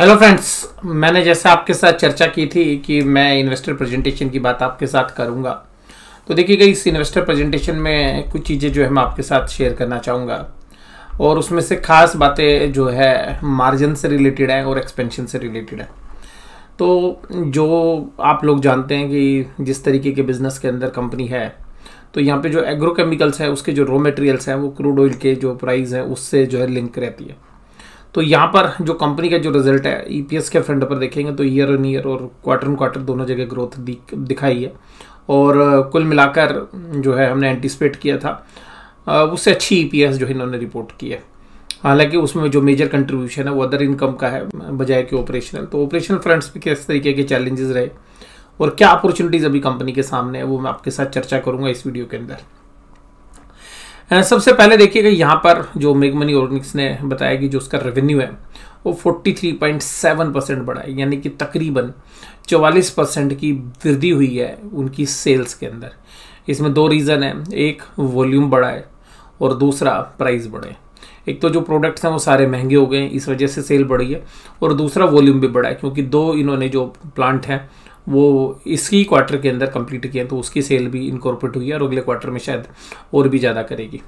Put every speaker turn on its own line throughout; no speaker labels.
Hello friends, मैंने जैसे आपके साथ चर्चा की थी कि मैं इन्वेस्टर प्रेजेंटेशन की बात आपके साथ करूंगा। तो देखिएगा, इस इन्वेस्टर प्रेजेंटेशन में कुछ चीज़ें जो है मैं आपके साथ शेयर करना चाहूँगा और उसमें से खास बातें जो है मार्जिन से रिलेटेड है और एक्सपेंशन से रिलेटेड है। तो जो आप लोग जानते हैं कि जिस तरीके के बिजनेस के अंदर कंपनी है, तो यहाँ पे जो एग्रोकेमिकल्स है उसके जो रॉ मटेरियल्स हैं वो क्रूड ऑयल के जो प्राइस है उससे जो है लिंक रहती है। तो यहाँ पर जो कंपनी का जो रिजल्ट है ईपीएस के फ्रंट पर देखेंगे तो ईयर ऑन ईयर और क्वार्टर ऑन क्वार्टर दोनों जगह ग्रोथ दिखाई है और कुल मिलाकर जो है हमने एंटिसिपेट किया था उससे अच्छी ईपीएस जो इन्होंने रिपोर्ट की है। हालांकि उसमें जो मेजर कंट्रीब्यूशन है वो अदर इनकम का है बजाय कि ऑपरेशनल। तो ऑपरेशनल फ्रंट्स पे किस तरीके के चैलेंजेस रहे और क्या अपॉर्चुनिटीज अभी कंपनी के सामने है वो मैं आपके साथ चर्चा करूंगा इस वीडियो के अंदर। सबसे पहले देखिएगा, यहाँ पर जो मेग मनी ऑर्गेनिक्स ने बताया कि जो उसका रेवेन्यू है वो 43.7% बढ़ा है, यानी कि तकरीबन 44% की वृद्धि हुई है उनकी सेल्स के अंदर। इसमें दो रीज़न है, एक वॉल्यूम बढ़ा है और दूसरा प्राइस बढ़े। एक तो जो प्रोडक्ट्स हैं वो सारे महंगे हो गए इस वजह से सेल बढ़ी है और दूसरा वॉल्यूम भी बढ़ा है क्योंकि दो इन्होंने जो प्लांट हैं वो इसी क्वार्टर के अंदर कंप्लीट किए तो उसकी सेल भी इनकॉर्पोरेट हुई है और अगले क्वार्टर में शायद और भी ज़्यादा करेगी।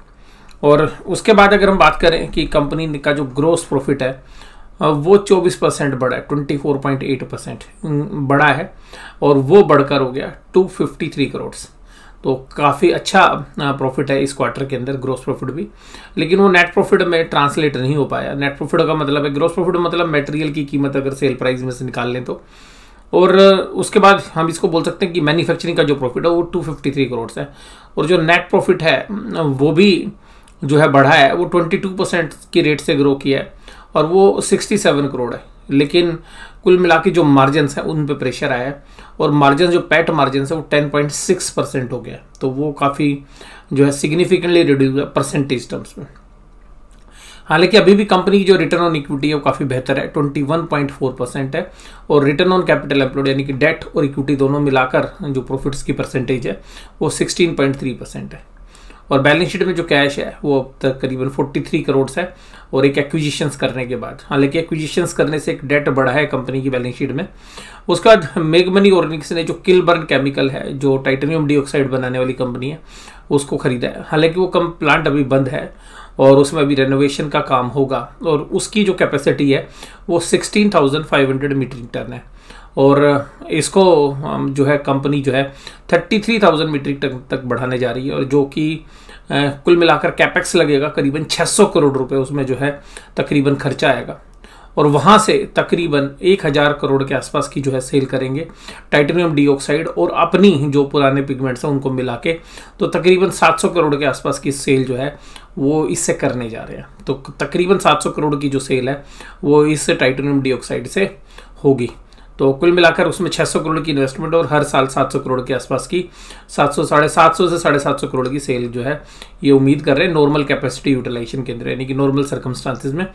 और उसके बाद अगर हम बात करें कि कंपनी का जो ग्रोस प्रॉफिट है वो 24% बढ़ा है, 24.8% बढ़ा है और वो बढ़कर हो गया 253 करोड़। तो काफ़ी अच्छा प्रॉफिट है इस क्वार्टर के अंदर, ग्रोस प्रॉफिट भी। लेकिन वो नेट प्रॉफिट में ट्रांसलेट नहीं हो पाया। नेट प्रॉफिट का मतलब है, ग्रोस प्रॉफिट मतलब मटेरियल की कीमत अगर सेल प्राइस में से निकाल लें तो। और उसके बाद हम इसको बोल सकते हैं कि मैन्युफैक्चरिंग का जो प्रॉफिट है वो 253 करोड़ है और जो नेट प्रॉफिट है वो भी जो है बढ़ा है, वो 22% की रेट से ग्रो किया है और वो 67 करोड़ है। लेकिन कुल मिला के जो मार्जिन है उन पे प्रेशर आया है और मार्जिन जो पैट मार्जिन है वो 10.6% हो गया। तो वो काफ़ी जो है सिग्निफिकेंटली रिड्यूस है परसेंटेज टर्म्स में। हालांकि अभी भी कंपनी की जो रिटर्न ऑन इक्विटी है वो काफ़ी बेहतर है, 21.4% है और रिटर्न ऑन कैपिटल एम्प्लॉयड यानी कि डेट और इक्विटी दोनों मिलाकर जो प्रॉफिट्स की परसेंटेज है वो 16.3% है। और बैलेंस शीट में जो कैश है वो अब तक करीबन 43 करोड़ है और एक एक्विजिशंस करने के बाद। हालांकि एक्विजिशंस करने से एक डेट बढ़ा है कंपनी की बैलेंस शीट में। उसके बाद मेग मनी ऑर्गेनिक्स ने जो किलबर्न केमिकल है, जो टाइटेनियम डाइऑक्साइड बनाने वाली कंपनी है, उसको खरीदा है। हालांकि वो प्लांट अभी बंद है और उसमें अभी रेनोवेशन का काम होगा और उसकी जो कैपेसिटी है वो 16,500 मीट्रिक टन है और इसको जो है कंपनी जो है 33,000 मीट्रिक टन तक बढ़ाने जा रही है और जो कि कुल मिलाकर कैपेक्स लगेगा करीबन 600 करोड़ रुपए उसमें जो है तकरीबन खर्चा आएगा और वहाँ से तकरीबन 1000 करोड़ के आसपास की जो है सेल करेंगे टाइटेनियम डाइऑक्साइड और अपनी जो पुराने पिगमेंट्स हैं उनको मिला के। तो तकरीबन 700 करोड़ के आसपास की सेल जो है वो इससे करने जा रहे हैं। तो तकरीबन 700 करोड़ की जो सेल है वो इस टाइटेनियम डाइऑक्साइड से होगी। तो कुल मिलाकर उसमें 600 करोड़ की इन्वेस्टमेंट और हर साल 700 करोड़ के आसपास की 700 से 750 करोड़ की सेल जो है ये उम्मीद कर रहे हैं नॉर्मल कैपेसिटी यूटिलाइजेशन के अंदर, यानी कि नॉर्मल सर्कमस्टांसिस में।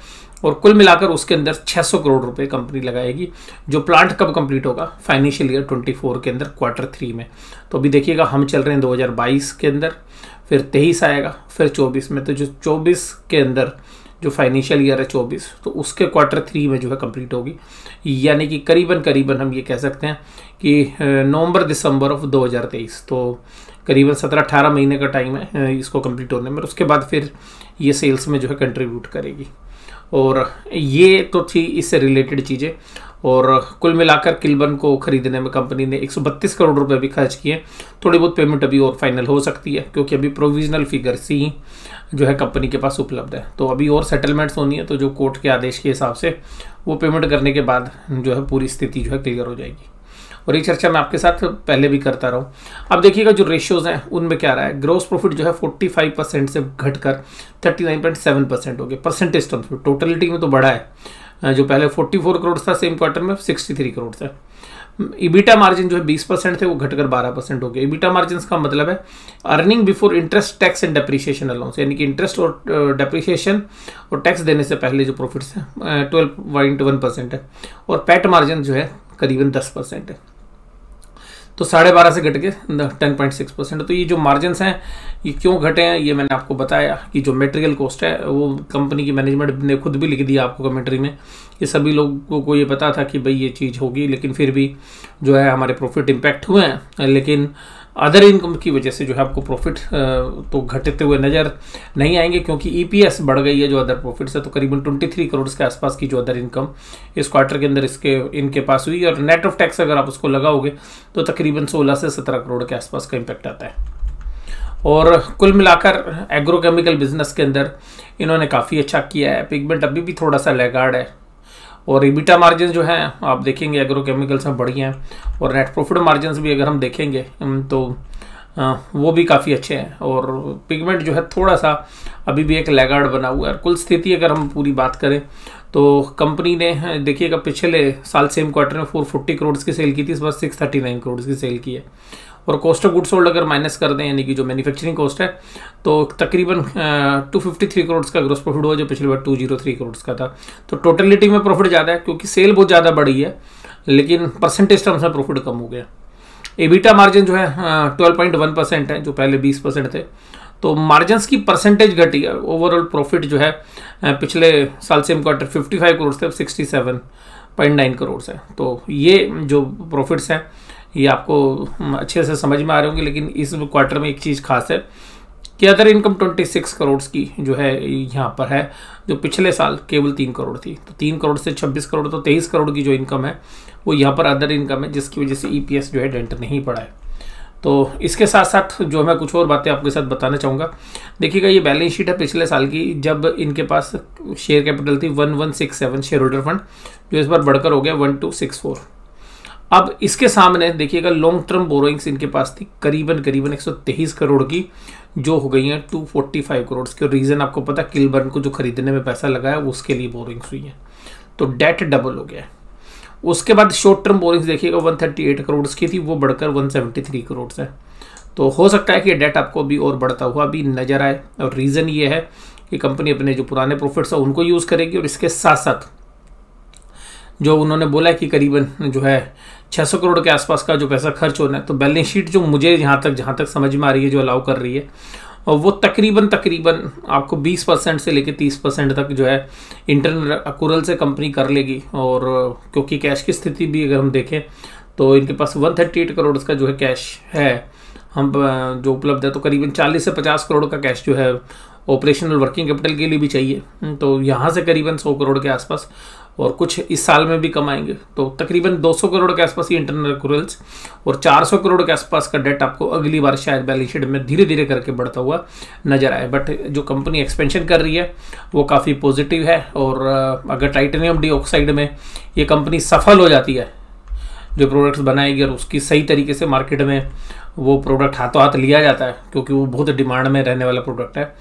और कुल मिलाकर उसके अंदर 600 करोड़ रुपए कंपनी लगाएगी। जो प्लांट कब कंप्लीट होगा? फाइनेंशियल ईयर 24 के अंदर, क्वार्टर 3 में। तो अभी देखिएगा, हम चल रहे हैं 2022 के अंदर, फिर 23 आएगा, फिर 24 में। तो जो 24 के अंदर जो फाइनेंशियल ईयर है 24, तो उसके क्वार्टर 3 में जो है कंप्लीट होगी, यानी कि करीबन हम ये कह सकते हैं कि नवंबर दिसंबर ऑफ 2023। तो करीबन 17-18 महीने का टाइम है इसको कंप्लीट होने में। उसके बाद फिर ये सेल्स में जो है कंट्रीब्यूट करेगी। और ये तो थी इससे रिलेटेड चीज़ें। और कुल मिलाकर किलबर्न को खरीदने में कंपनी ने 132 करोड़ रुपए भी खर्च किए। थोड़ी बहुत पेमेंट अभी और फाइनल हो सकती है क्योंकि अभी प्रोविजनल फिगर्स ही जो है कंपनी के पास उपलब्ध है। तो अभी और सेटलमेंट्स होनी है, तो जो कोर्ट के आदेश के हिसाब से वो पेमेंट करने के बाद जो है पूरी स्थिति जो है क्लियर हो जाएगी। और ये चर्चा मैं आपके साथ पहले भी करता रहा हूँ। अब देखिएगा, जो रेशियोज हैं उनमें क्या रहा है, ग्रोस प्रॉफिट जो है 45% से घटकर 39.7% हो गया परसेंटेज टर्म्स में। टोटलिटी में तो बढ़ा है, जो पहले 44 करोड़ था सेम क्वार्टर में 63 करोड़ था। इबिटा मार्जिन जो है 20% थे वो घटकर 12% हो गया। इबिटा मार्जिन का मतलब है earning before interest, tax and depreciation allowance, यानी कि इंटरेस्ट और डेप्रिसिएशन और टैक्स देने से पहले जो प्रॉफिट्स है 12.1% है और पैट मार्जिन जो है करीबन 10% है। तो 12.5 से घट के 10.6%। तो ये जो मार्जिन्स हैं ये क्यों घटे हैं ये मैंने आपको बताया कि जो मटेरियल कॉस्ट है वो कंपनी की मैनेजमेंट ने खुद भी लिख दिया आपको कमेंट्री में ये सभी लोगों को ये पता था कि भाई ये चीज़ होगी, लेकिन फिर भी जो है हमारे प्रॉफिट इम्पैक्ट हुए हैं। लेकिन अदर इनकम की वजह से जो है आपको प्रॉफिट तो घटते हुए नज़र नहीं आएंगे, क्योंकि ईपीएस बढ़ गई है जो अदर प्रॉफिट से। तो करीबन 23 करोड़ के आसपास की जो अदर इनकम इस क्वार्टर के अंदर इनके पास हुई, और नेट ऑफ टैक्स अगर आप उसको लगाओगे तो तकरीबन 16 से 17 करोड़ के आसपास का इम्पैक्ट आता है। और कुल मिलाकर एग्रोकेमिकल बिजनेस के अंदर इन्होंने काफ़ी अच्छा किया है। पिगमेंट अभी भी थोड़ा सा लैगार्ड है, और EBITDA मार्जिन जो है आप देखेंगे एग्रोकेमिकल्स में बढ़िया हैं, और नेट प्रॉफिट मार्जिन भी अगर हम देखेंगे तो वो भी काफ़ी अच्छे हैं। और पिगमेंट जो है थोड़ा सा अभी भी एक लैगार्ड बना हुआ है। कुल स्थिति अगर हम पूरी बात करें तो कंपनी ने देखिएगा पिछले साल सेम क्वार्टर में 440 करोड़ की सेल की थी, इस बार 639 करोड़ की सेल की है। और कॉस्ट ऑफ गुड्स सोल्ड अगर माइनस कर दें, यानी कि जो मैन्युफैक्चरिंग कॉस्ट है, तो तकरीबन 253 करोड़ का ग्रोस प्रॉफिट हुआ, जो पिछली बार 203 करोड़ का था। तो टोटलिटी में प्रॉफिट ज़्यादा है क्योंकि सेल बहुत ज़्यादा बढ़ी है, लेकिन परसेंटेज टर्म्स में प्रॉफिट कम हो गया। EBITDA मार्जिन जो है 12.1% है, जो पहले 20% थे। तो मार्जिन की परसेंटेज घटी है। ओवरऑल प्रॉफिट जो है पिछले साल सेम क्वार्टर 55 करोड़ थे, अब 67.9 करोड़ है। तो ये जो प्रॉफिट्स हैं ये आपको अच्छे से समझ में आ रहे होंगे। लेकिन इस क्वार्टर में एक चीज़ खास है कि अदर इनकम 26 करोड़ की जो है यहाँ पर है, जो पिछले साल केवल 3 करोड़ थी। तो 3 करोड़ से 26 करोड़, तो 23 करोड़ की जो इनकम है वो यहाँ पर अदर इनकम है, जिसकी वजह से EPS जो है डेंट नहीं पड़ा है। तो इसके साथ साथ जो मैं कुछ और बातें आपके साथ बताना चाहूँगा। देखिएगा ये बैलेंस शीट है पिछले साल की, जब इनके पास शेयर कैपिटल थी 1167 शेयर होल्डर फंड, जो इस बार बढ़कर हो गया 1264। अब इसके सामने देखिएगा लॉन्ग टर्म बोरोइंग्स इनके पास थी करीबन 123 करोड़ की, जो हो गई हैं 245 करोड़ की। और रीज़न आपको पता है, किलबर्न को जो खरीदने में पैसा लगाया उसके लिए बोरोइंग्स हुई है, तो डेट डबल हो गया है। उसके बाद शॉर्ट टर्म बोरिंग्स देखिएगा 138 करोड़ की थी, वो बढ़कर 173 करोड़ है। तो हो सकता है कि डेट आपको भी और बढ़ता हुआ भी नजर आए, और रीज़न ये है कि कंपनी अपने जो पुराने प्रॉफिट्स है उनको यूज़ करेगी, और इसके साथ साथ जो उन्होंने बोला है कि करीबन जो है 600 करोड़ के आसपास का जो पैसा खर्च होना है। तो बैलेंस शीट जो मुझे जहाँ तक समझ में आ रही है, जो अलाउ कर रही है, और वो तकरीबन आपको 20% से लेकर 30% तक जो है इंटरनल अक्रूवल से कंपनी कर लेगी। और क्योंकि कैश की स्थिति भी अगर हम देखें तो इनके पास 138 करोड़ का जो है कैश है हम जो उपलब्ध है, तो करीबन 40 से 50 करोड़ का कैश जो है ऑपरेशनल वर्किंग कैपिटल के लिए भी चाहिए। तो यहाँ से करीबन 100 करोड़ के आसपास, और कुछ इस साल में भी कमाएंगे, तो तकरीबन 200 करोड़ के आसपास ये इंटरनल अक्रूवल्स और 400 करोड़ के आसपास का डेट आपको अगली बार शायद बैलेंस शीट में धीरे धीरे करके बढ़ता हुआ नजर आए। बट जो कंपनी एक्सपेंशन कर रही है वो काफ़ी पॉजिटिव है। और अगर टाइटेनियम डाइऑक्साइड में ये कंपनी सफल हो जाती है, जो प्रोडक्ट्स बनाएगी, और उसकी सही तरीके से मार्केट में वो प्रोडक्ट हाथों हाथ लिया जाता है, क्योंकि वो बहुत डिमांड में रहने वाला प्रोडक्ट है।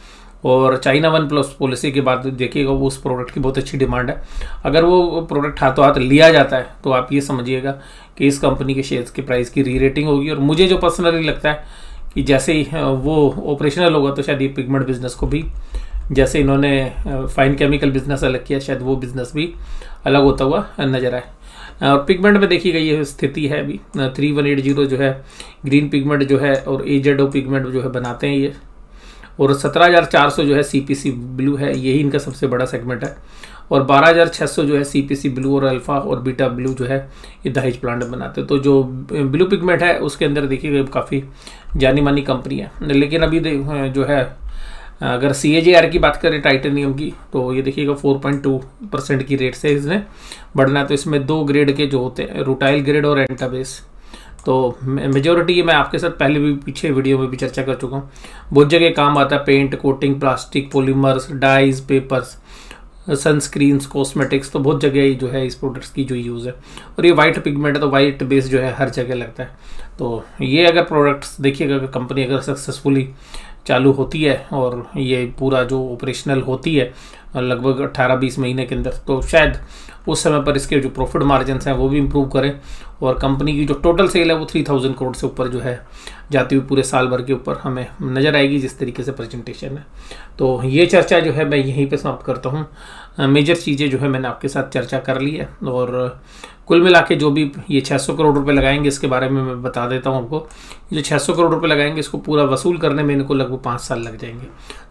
और चाइना 1+ पॉलिसी के बाद देखिएगा वो उस प्रोडक्ट की बहुत अच्छी डिमांड है। अगर वो प्रोडक्ट हाथों हाथ लिया जाता है तो आप ये समझिएगा कि इस कंपनी के शेयर्स की प्राइस की री रेटिंग होगी। और मुझे जो पर्सनली लगता है कि जैसे ही वो ऑपरेशनल होगा तो शायद ये पिगमेंट बिजनेस को भी, जैसे इन्होंने फाइन केमिकल बिजनेस अलग किया, शायद वो बिजनेस भी अलग होता हुआ नजर आए। और पिगमेंट में देखिएगा ये स्थिति है अभी 3180 जो है ग्रीन पिगमेंट जो है, और AZO पिगमेंट जो है बनाते हैं ये, और 17400 जो है CPC ब्लू है, यही इनका सबसे बड़ा सेगमेंट है। और 12600 जो है CPC ब्लू और अल्फा और बीटा ब्लू जो है ये दहेज प्लांट बनाते हैं। तो जो ब्लू पिगमेंट है उसके अंदर देखिएगा काफ़ी जानी मानी कंपनी है। लेकिन अभी जो है अगर CAGR की बात करें टाइटेनियम की, तो ये देखिएगा 4.2% की रेट से इसने बढ़ना है। तो इसमें 2 ग्रेड के जो होते हैं, रूटाइल ग्रेड और एंटाबेस। तो मेजोरिटी ये मैं आपके साथ पहले भी पीछे वीडियो में भी चर्चा कर चुका हूँ, बहुत जगह काम आता है। Paint, coating, plastic, polymers, dyes, papers, sunscreens, cosmetics, तो बहुत जगह जो है इस प्रोडक्ट्स की जो यूज़ है। और ये वाइट पिगमेंट है तो वाइट बेस जो है हर जगह लगता है। तो ये अगर प्रोडक्ट्स देखिएगा कंपनी अगर सक्सेसफुली चालू होती है और ये पूरा जो ऑपरेशनल होती है लगभग 18-20 महीने के अंदर, तो शायद उस समय पर इसके जो प्रॉफिट मार्जिन हैं वो भी इम्प्रूव करें, और कंपनी की जो टोटल सेल है वो 3000 करोड़ से ऊपर जो है जाती हुई पूरे साल भर के ऊपर हमें नज़र आएगी, जिस तरीके से प्रेजेंटेशन है। तो ये चर्चा जो है मैं यहीं पे समाप्त करता हूँ। मेजर चीज़ें जो है मैंने आपके साथ चर्चा कर ली है, और कुल मिला के जो भी ये 600 करोड़ रुपए लगाएंगे इसके बारे में मैं बता देता हूँ आपको। जो 600 करोड़ रुपए लगाएंगे इसको पूरा वसूल करने में इनको लगभग 5 साल लग जाएंगे।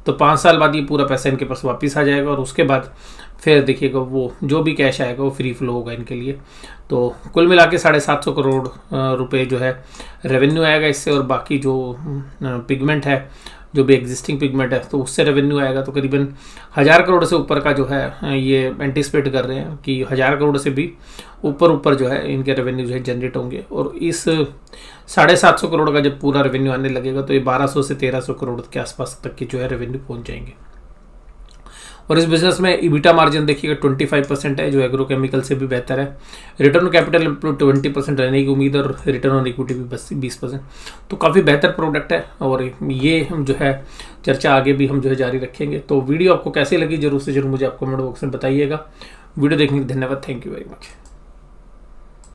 तो 5 साल बाद ये पूरा पैसा इनके पास वापस आ जाएगा, और उसके बाद फिर देखिएगा वो जो भी कैश आएगा वो फ्री फ्लो होगा इनके लिए। तो कुल मिला के 750 करोड़ रुपए जो है रेवेन्यू आएगा इससे, और बाकी जो पिगमेंट है, जो भी एग्जिस्टिंग पिगमेंट है, तो उससे रेवेन्यू आएगा। तो करीबन 1000 करोड़ से ऊपर का जो है ये एंटिसिपेट कर रहे हैं कि 1000 करोड़ से भी ऊपर जो है इनके रेवेन्यू जो है जनरेट होंगे। और इस 750 करोड़ का जब पूरा रेवेन्यू आने लगेगा तो ये 1200 से 1300 करोड़ के आसपास तक के जो है रेवेन्यू पहुंच जाएंगे। और इस बिजनेस में ईबिटा मार्जिन देखिएगा 25% है, जो एग्रोकेमिकल से भी बेहतर है। रिटर्न ऑन कैपिटल एम्प्लॉयड 20% रहने की उम्मीद, और रिटर्न ऑन इक्विटी भी 20%। तो काफ़ी बेहतर प्रोडक्ट है, और ये हम जो है चर्चा आगे भी हम जो है जारी रखेंगे। तो वीडियो आपको कैसी लगी जरूर से जरूर मुझे आप कमेंट बॉक्स में बताइएगा। वीडियो देखने के लिए धन्यवाद। Thank you very much.